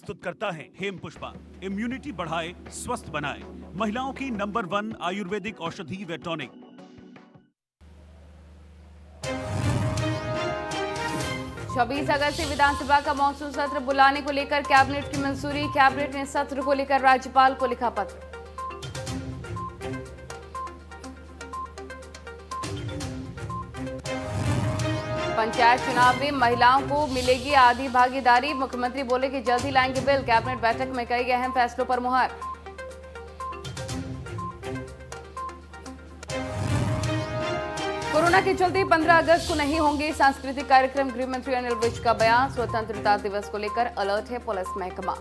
प्रस्तुत करता है हेम पुष्पा। इम्यूनिटी बढ़ाए, स्वस्थ बनाए, महिलाओं की नंबर 1 आयुर्वेदिक औषधि व टॉनिक। 26 अगस्त से विधानसभा का मॉनसून सत्र बुलाने को लेकर कैबिनेट की मंजूरी। कैबिनेट ने सत्र को लेकर राज्यपाल को लिखा पत्र। पंचायत चुनाव में महिलाओं को मिलेगी आधी भागीदारी। मुख्यमंत्री बोले कि जल्द ही लाएंगे बिल। कैबिनेट बैठक में कई अहम फैसलों पर मुहर। कोरोना के चलते 15 अगस्त को नहीं होंगे सांस्कृतिक कार्यक्रम। गृह मंत्री अनिल विज का बयान। स्वतंत्रता दिवस को लेकर अलर्ट है पुलिस महकमा।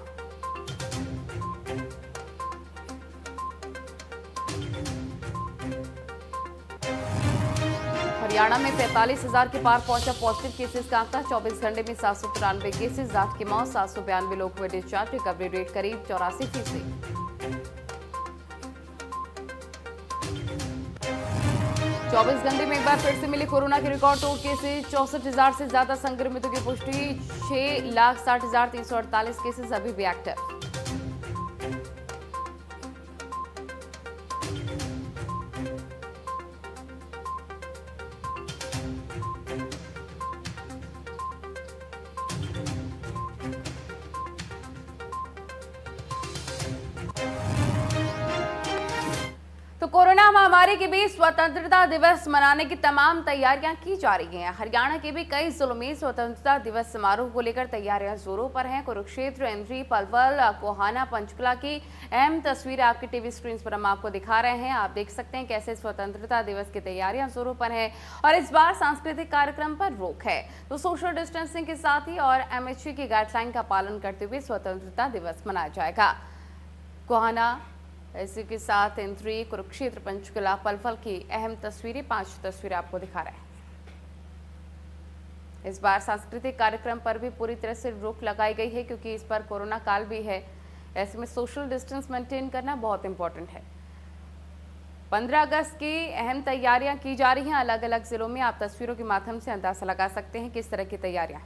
हरियाणा में 45,000 के पार पहुंचा पॉजिटिव केसेस का आंकड़ा। 24 घंटे में 793 केसेस, 8 की मौत, 792 लोग हुए डिस्चार्ज। रिकवरी रेट करीब 84%। 24 घंटे में एक बार फिर से मिले कोरोना के रिकॉर्ड तोड़ केसेस। 64,000 से ज्यादा संक्रमितों की पुष्टि। 6,60,348 केसेस अभी भी एक्टिव। तो कोरोना महामारी के बीच स्वतंत्रता दिवस मनाने की तमाम तैयारियां की जा रही हैं। हरियाणा के भी कई जिलों में स्वतंत्रता दिवस समारोह को लेकर तैयारियां जोरों पर हैं। कुरुक्षेत्र, इंद्री, पलवल, कोहाना, पंचकुला की अहम तस्वीरें आपकी टीवी स्क्रीन पर हम आपको दिखा रहे हैं। आप देख सकते हैं कैसे स्वतंत्रता दिवस की तैयारियां जोरों पर है और इस बार सांस्कृतिक कार्यक्रम पर रोक है। तो सोशल डिस्टेंसिंग के साथ ही और एमएचसी की गाइडलाइन का पालन करते हुए स्वतंत्रता दिवस मनाया जाएगा। कोहाना, इसी के साथ इंद्री, कुरुक्षेत्र, पंचकुला, पलवल की अहम तस्वीरें, 5 तस्वीरें आपको दिखा रहे हैं। इस बार सांस्कृतिक कार्यक्रम पर भी पूरी तरह से रोक लगाई गई है क्योंकि इस पर कोरोना काल भी है। ऐसे में सोशल डिस्टेंस मेंटेन करना बहुत इंपॉर्टेंट है। 15 अगस्त की अहम तैयारियां की जा रही हैं अलग अलग जिलों में। आप तस्वीरों के माध्यम से अंदाजा लगा सकते हैं किस तरह की तैयारियां।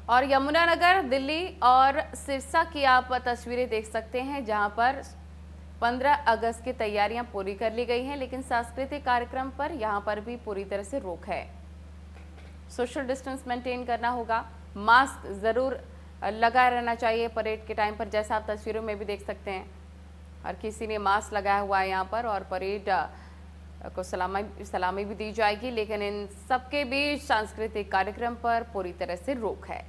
और यमुनानगर, दिल्ली और सिरसा की आप तस्वीरें देख सकते हैं जहां पर 15 अगस्त की तैयारियां पूरी कर ली गई हैं, लेकिन सांस्कृतिक कार्यक्रम पर यहां पर भी पूरी तरह से रोक है। सोशल डिस्टेंस मेंटेन करना होगा, मास्क जरूर लगा रहना चाहिए परेड के टाइम पर, जैसा आप तस्वीरों में भी देख सकते हैं। हर किसी ने मास्क लगाया हुआ है यहाँ पर और परेड को सलामी भी दी जाएगी, लेकिन इन सबके बीच सांस्कृतिक कार्यक्रम पर पूरी तरह से रोक है।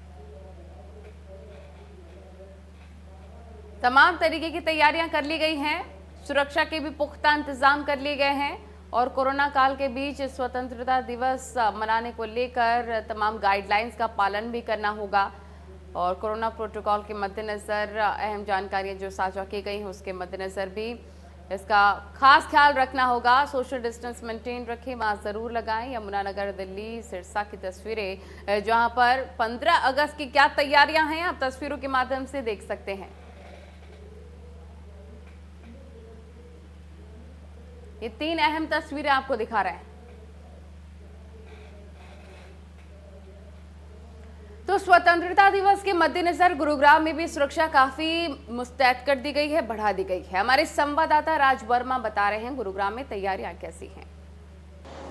तमाम तरीके की तैयारियां कर ली गई हैं, सुरक्षा के भी पुख्ता इंतजाम कर लिए गए हैं और कोरोना काल के बीच स्वतंत्रता दिवस मनाने को लेकर तमाम गाइडलाइंस का पालन भी करना होगा और कोरोना प्रोटोकॉल के मद्देनजर अहम जानकारियां जो साझा की गई हैं उसके मद्देनजर भी इसका खास ख्याल रखना होगा। सोशल डिस्टेंस मेंटेन रखें, मास्क जरूर लगाएं। यमुनानगर, दिल्ली, सिरसा की तस्वीरें जहां पर 15 अगस्त की क्या तैयारियां हैं आप तस्वीरों के माध्यम से देख सकते हैं। ये 3 अहम तस्वीरें आपको दिखा रहे हैं। तो स्वतंत्रता दिवस के मद्देनजर गुरुग्राम में भी सुरक्षा काफी मुस्तैद कर दी गई है, बढ़ा दी गई है। हमारे संवाददाता राज वर्मा बता रहे हैं गुरुग्राम में तैयारियां कैसी हैं।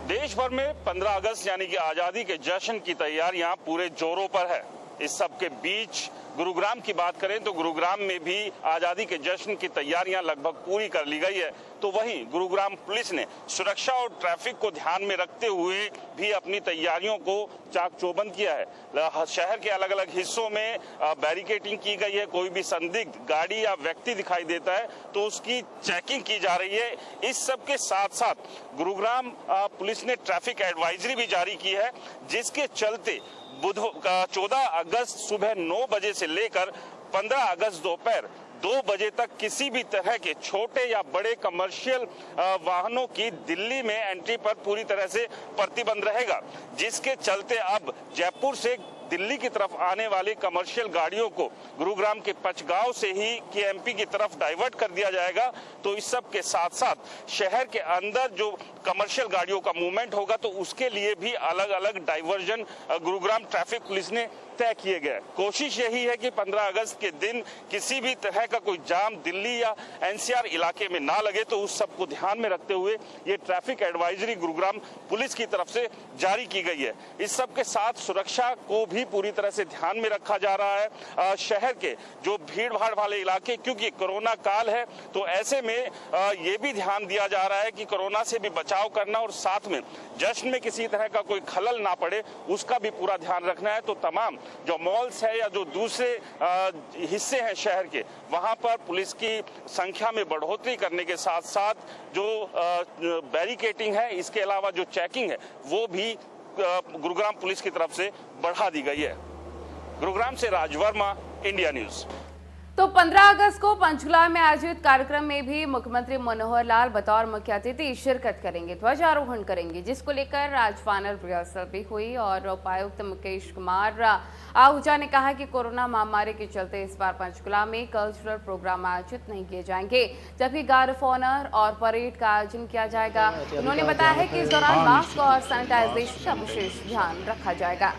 देश भर में 15 अगस्त यानी कि आजादी के जश्न की तैयारियां पूरे जोरों पर है। इस सब के बीच गुरुग्राम की बात करें तो गुरुग्राम में भी आजादी के जश्न की तैयारियां लगभग पूरी कर ली गई है। तो वहीं गुरुग्राम पुलिस ने सुरक्षा और ट्रैफिक को ध्यान में रखते हुए भी अपनी तैयारियों को चाक चौबंद किया है। शहर के अलग अलग हिस्सों में बैरिकेडिंग की गई है। कोई भी संदिग्ध गाड़ी या व्यक्ति दिखाई देता है तो उसकी चेकिंग की जा रही है। इस सब के साथ साथ गुरुग्राम पुलिस ने ट्रैफिक एडवाइजरी भी जारी की है, जिसके चलते 14 अगस्त सुबह 9 बजे से लेकर 15 अगस्त दोपहर 2 बजे तक किसी भी तरह के छोटे या बड़े कमर्शियल वाहनों की दिल्ली में एंट्री पर पूरी तरह से प्रतिबंध रहेगा, जिसके चलते अब जयपुर से दिल्ली की तरफ आने वाली कमर्शियल गाड़ियों को गुरुग्राम के पचगांव से ही केएमपी की तरफ डाइवर्ट कर दिया जाएगा। तो इस सब के साथ साथ शहर के अंदर जो कमर्शियल गाड़ियों का मूवमेंट होगा तो उसके लिए भी अलग अलग डाइवर्जन गुरुग्राम ट्रैफिक पुलिस ने तय किए गए। कोशिश यही है कि 15 अगस्त के दिन किसी भी तरह का कोई जाम दिल्ली या एनसीआर इलाके में ना लगे, तो उस सब को ध्यान में रखते हुए ये ट्रैफिक एडवाइजरी गुरुग्राम पुलिस की तरफ से जारी की गई है। इस सब के साथ सुरक्षा को भी पूरी तरह से ध्यान में रखा जा रहा है। शहर के जो भीड़ भाड़ वाले इलाके, क्योंकि कोरोना काल है, तो ऐसे में ये भी ध्यान दिया जा रहा है कि कोरोना से भी बचाव करना और साथ में जश्न में किसी तरह का कोई खलल ना पड़े, उसका भी पूरा ध्यान रखना है। तो तमाम जो मॉल्स है या जो दूसरे हिस्से हैं शहर के, वहां पर पुलिस की संख्या में बढ़ोतरी करने के साथ साथ जो बैरिकेटिंग है, इसके अलावा जो चेकिंग है, वो भी गुरुग्राम पुलिस की तरफ से बढ़ा दी गई है। गुरुग्राम से राज वर्मा, इंडिया न्यूज। तो 15 अगस्त को पंचकुला में आयोजित कार्यक्रम में भी मुख्यमंत्री मनोहर लाल बतौर मुख्य अतिथि शिरकत करेंगे, ध्वजारोहण करेंगे, जिसको लेकर आज फाइनल रिहर्सल भी हुई। और उपायुक्त मुकेश कुमार आहूजा ने कहा कि कोरोना महामारी के चलते इस बार पंचकुला में कल्चरल प्रोग्राम आयोजित नहीं किए जाएंगे, जबकि गार्ड ऑफ ऑनर और परेड का आयोजन किया जाएगा। उन्होंने बताया है कि इस दौरान मास्क और सैनिटाइजेशन का विशेष ध्यान रखा जाएगा।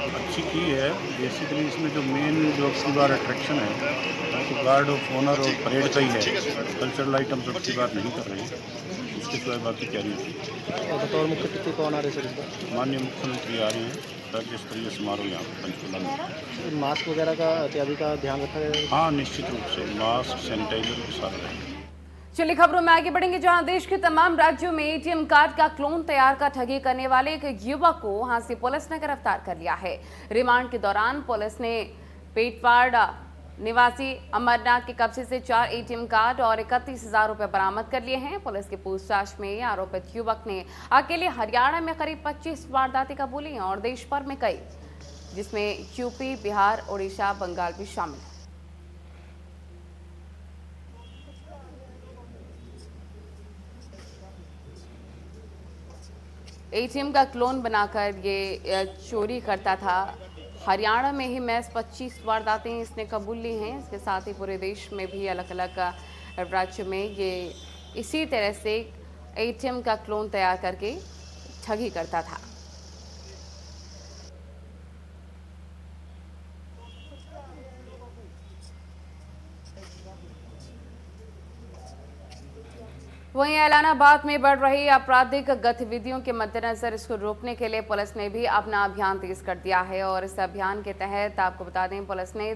अच्छी की है बेसिकली, इसमें जो मेन जो अब बार अट्रैक्शन है तो गार्ड ऑफ ऑनर और परेड का ही है। कल्चरल आइटम तो अब बार नहीं कर रहे हैं, उसके सिवाय बाकी तैयारी होती। बतौर मुख्य अतिथि कौन आ रहे सर इस बार? माननीय मुख्यमंत्री आ रहे हैं। राज्य स्तरीय समारोह यहाँ पंचकुला में। मास्क वगैरह का इत्यादि का ध्यान रखा जाएगा? हाँ, निश्चित रूप से मास्क सैनिटाइजर के साथ रहेंगे। चलिए खबरों में आगे बढ़ेंगे, जहां देश के तमाम राज्यों में एटीएम कार्ड का क्लोन तैयार कर ठगी करने वाले एक युवक को हांसी पुलिस ने गिरफ्तार कर लिया है। रिमांड के दौरान पुलिस ने पेटवाड़ निवासी अमरनाथ के कब्जे से 4 एटीएम कार्ड और 31,000 रुपए बरामद कर लिए हैं। पुलिस के पूछताछ में आरोपित युवक ने अकेले हरियाणा में करीब 25 वारदातें कबूली हैं और देश भर में कई, जिसमें यूपी, बिहार, उड़ीसा, बंगाल भी शामिल है। एटीएम का क्लोन बनाकर ये चोरी करता था। हरियाणा में ही महज 25 वारदातें इसने कबूल ली हैं। इसके साथ ही पूरे देश में भी अलग अलग राज्य में ये इसी तरह से एटीएम का क्लोन तैयार करके ठगी करता था। वहीं ऐलानाबाद में बढ़ रही आपराधिक गतिविधियों के मद्देनजर इसको रोकने के लिए पुलिस ने भी अपना अभियान तेज कर दिया है। और इस अभियान के तहत आपको बता दें, पुलिस ने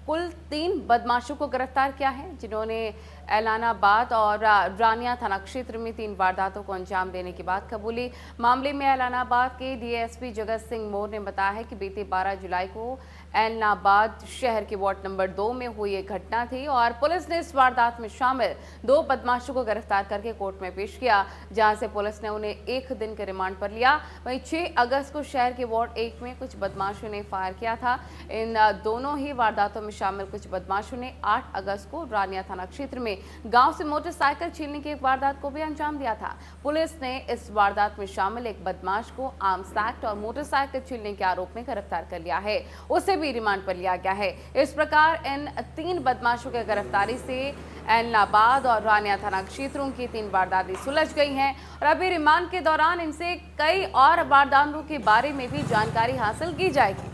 कुल 3 बदमाशों को गिरफ्तार किया है, जिन्होंने ऐलानाबाद और रानिया थाना क्षेत्र में 3 वारदातों को अंजाम देने की बात कबूली। मामले में ऐलानाबाद के डीएसपी जगत सिंह मोर ने बताया है कि बीते 12 जुलाई को ऐलानाबाद शहर के वार्ड नंबर 2 में हुई एक घटना थी और पुलिस ने इस वारदात में शामिल 2 बदमाशों को गिरफ्तार करके कोर्ट में पेश किया, जहां से पुलिस ने उन्हें 1 दिन के रिमांड पर लिया। वहीं 6 अगस्त को शहर के वार्ड 1 में कुछ बदमाशों ने फायर किया था। इन दोनों ही वारदातों में शामिल कुछ बदमाशों ने 8 अगस्त को रानिया थाना क्षेत्र में गांव से मोटरसाइकिल छीनने की एक वारदात को भी अंजाम दिया था। पुलिस ने इस वारदात में शामिल एक बदमाश को आर्म्स एक्ट और मोटरसाइकिल छीनने के आरोप में गिरफ्तार कर लिया है, उसे भी रिमांड पर लिया गया है। इस प्रकार इन 3 बदमाशों की गिरफ्तारी से ऐलानाबाद और रानिया थाना क्षेत्रों की 3 वारदातें सुलझ गई हैं और अभी रिमांड के दौरान इनसे कई और वारदातों के बारे में भी जानकारी हासिल की जाएगी।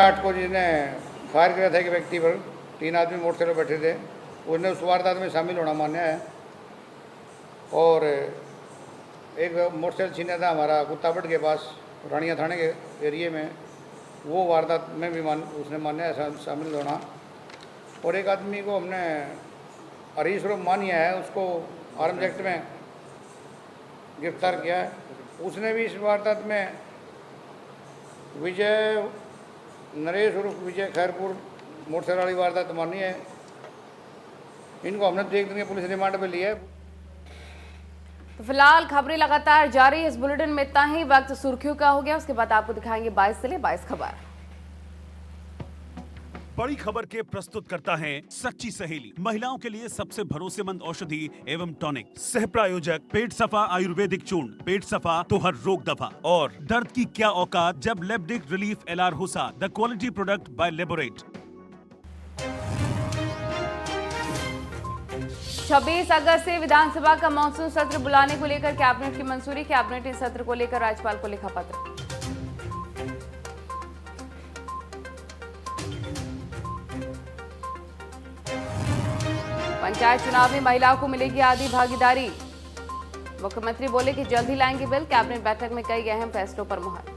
आठ को जिसने फायर किया था एक व्यक्ति पर, 3 आदमी मोटरसाइकिल बैठे थे, उसने उस वारदात में शामिल होना मान्य है। और एक मोटरसाइकिल छीना था हमारा कुत्तापट के पास रानिया थाने के एरिए में, वो वारदात में भी उसने मान्य है शामिल होना। और एक आदमी को हमने हरीश रूप मान्य है, उसको आर्म्स एक्ट में गिरफ्तार किया है। उसने भी इस वारदात में विजय नरेश उर्फ विजय खैरपुर मोटरसाइकिल वाली वारदात मानी है। इनको हमने 1 दिन के पुलिस रिमांड पे लिया है। तो फिलहाल खबरें लगातार जारी। इस बुलेटिन में इतना ही। वक्त सुर्खियों का हो गया, उसके बाद आपको दिखाएंगे 22 से 22 खबर। बड़ी खबर के प्रस्तुत करता है सच्ची सहेली, महिलाओं के लिए सबसे भरोसेमंद औषधि एवं टॉनिक। सह प्रायोजक पेट सफा आयुर्वेदिक चूर्ण, पेट सफा तो हर रोग दफा। और दर्द की क्या औकात जब लेब्डिक रिलीफ एलआर होसा, the quality product by Laborate. 26 अगस्त से विधानसभा का मानसून सत्र बुलाने को लेकर कैबिनेट की मंजूरी। कैबिनेट ने सत्र को लेकर राज्यपाल को लिखा पत्र। पंचायत चुनाव में महिलाओं को मिलेगी आधी भागीदारी। मुख्यमंत्री बोले कि जल्द ही लाएंगे बिल। कैबिनेट बैठक में कई अहम फैसलों पर मुहर।